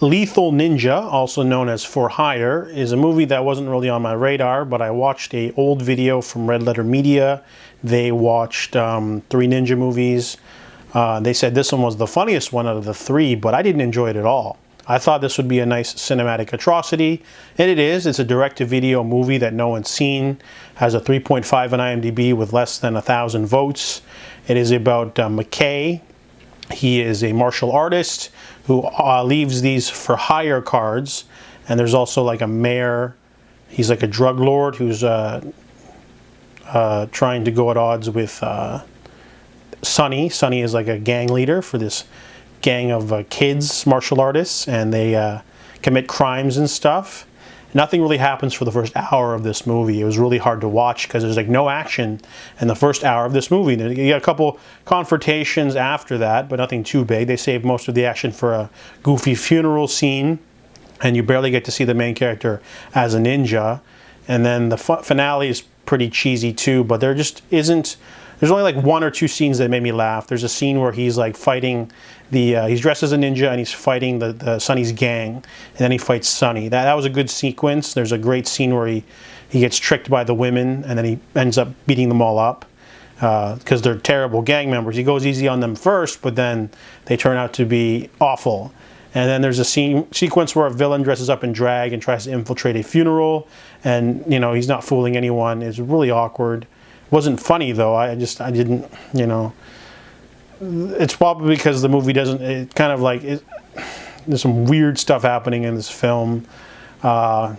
Lethal Ninja, also known as For Hire, is a movie that wasn't really on my radar, but I watched an old video from Red Letter Media. They watched 3 ninja movies. They said this one was the funniest one out of the 3, but I didn't enjoy it at all. I thought this would be a nice cinematic atrocity, and it is. It's a direct-to-video movie that no one's seen. Has a 3.5 on IMDb with less than 1,000 votes. It is about McKay. He is a martial artist who leaves these for hire cards, and there's also like a mayor. He's like a drug lord who's trying to go at odds with Sonny. Sonny is like a gang leader for this gang of kids martial artists, and they commit crimes and stuff. Nothing really happens for the first hour of this movie. It was really hard to watch because there's like no action in the first hour of this movie. You get a couple confrontations after that, but nothing too big. They save most of the action for a goofy funeral scene, and you barely get to see the main character as a ninja. And then the finale is pretty cheesy too, but there just isn't. There's only like 1 or 2 scenes that made me laugh. There's a scene where he's like fighting he's dressed as a ninja and he's fighting the Sonny's gang, and then he fights Sonny. That was a good sequence. There's a great scene where he gets tricked by the women, and then he ends up beating them all up because they're terrible gang members. He goes easy on them first, but then they turn out to be awful. And then there's a sequence where a villain dresses up in drag and tries to infiltrate a funeral, and he's not fooling anyone. It's really awkward. It wasn't funny though. I didn't, It's probably because the movie doesn't. It kind of like there's some weird stuff happening in this film. Yeah,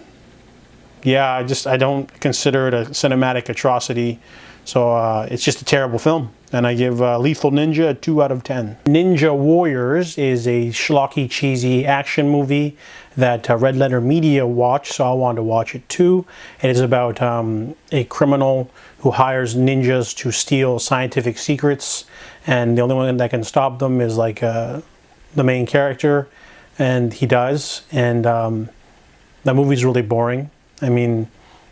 I don't consider it a cinematic atrocity. So it's just a terrible film. And I give Lethal Ninja a 2 out of 10. Ninja Warriors is a schlocky, cheesy action movie that Red Letter Media watched, so I wanted to watch it too. It is about a criminal who hires ninjas to steal scientific secrets, and the only one that can stop them is like the main character, and he does. And that movie's really boring. I mean,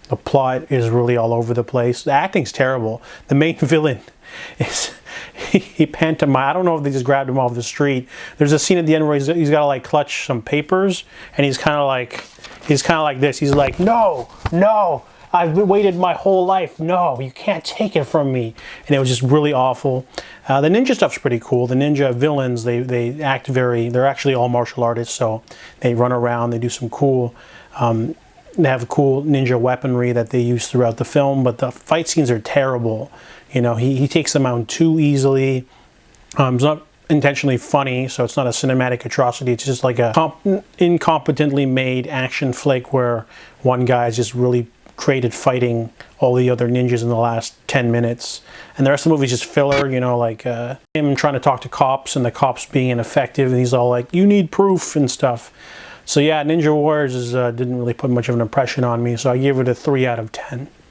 the plot is really all over the place. The acting's terrible. The main villain is he pantomime. I don't know if they just grabbed him off the street. There's a scene at the end where he's got to like clutch some papers, and he's kind of like this. He's like, no, I've waited my whole life. No, you can't take it from me. And it was just really awful. The ninja stuff's pretty cool. The ninja villains, they act they're actually all martial artists, so they run around. They do some cool. They have cool ninja weaponry that they use throughout the film, but the fight scenes are terrible. He takes them out too easily. It's not intentionally funny, so it's not a cinematic atrocity. It's just like a incompetently made action flick where one guy is just really great at fighting all the other ninjas in the last 10 minutes. And the rest of the movie is just filler, like him trying to talk to cops and the cops being ineffective, and he's all like, you need proof and stuff. So yeah, Ninja Warriors didn't really put much of an impression on me, so I gave it a 3 out of 10.